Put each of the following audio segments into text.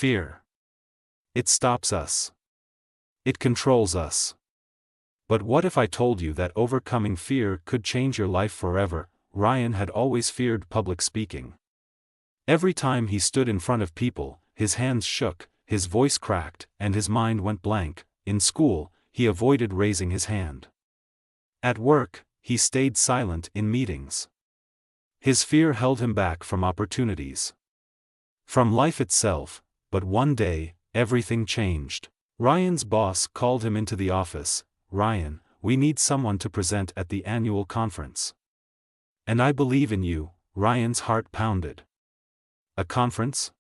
Fear. It stops us. It controls us. But what if I told you that overcoming fear could change your life forever? Ryan had always feared public speaking. Every time he stood in front of people, his hands shook, his voice cracked, and his mind went blank. In school, he avoided raising his hand. At work, he stayed silent in meetings. His fear held him back from opportunities. From life itself. But one day, everything changed. Ryan's boss called him into the office. "Ryan, we need someone to present at the annual conference. And I believe in you." Ryan's heart pounded. A conference?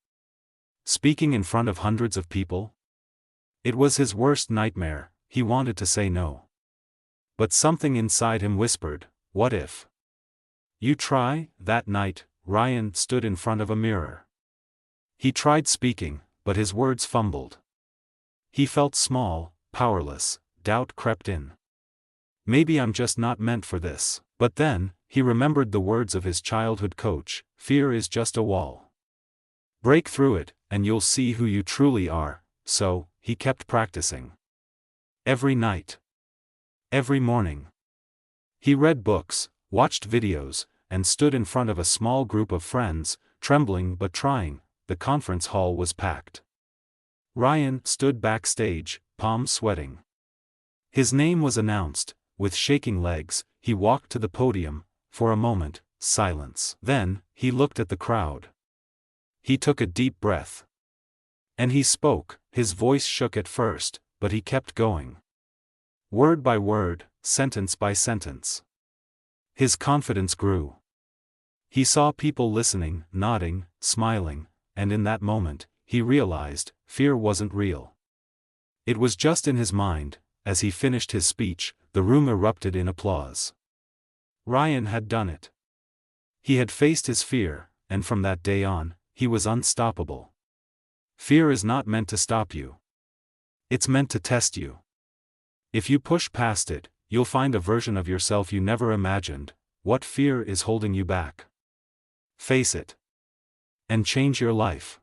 Speaking in front of hundreds of people? It was his worst nightmare. He wanted to say no. But something inside him whispered, "What if you try?" That night, Ryan stood in front of a mirror. He tried speaking, but his words fumbled. He felt small, powerless. Doubt crept in. Maybe I'm just not meant for this. But then, he remembered the words of his childhood coach, "Fear is just a wall. Break through it, and you'll see who you truly are." So, he kept practicing. Every night. Every morning. He read books, watched videos, and stood in front of a small group of friends, trembling but trying. The conference hall was packed. Ryan stood backstage, palms sweating. His name was announced. With shaking legs, he walked to the podium. For a moment, silence. Then, he looked at the crowd. He took a deep breath. And he spoke. His voice shook at first, but he kept going. Word by word, sentence by sentence. His confidence grew. He saw people listening, nodding, smiling, and in that moment, he realized, fear wasn't real. It was just in his mind. As he finished his speech, the room erupted in applause. Ryan had done it. He had faced his fear, and from that day on, he was unstoppable. Fear is not meant to stop you. It's meant to test you. If you push past it, you'll find a version of yourself you never imagined. What fear is holding you back? Face it. And change your life.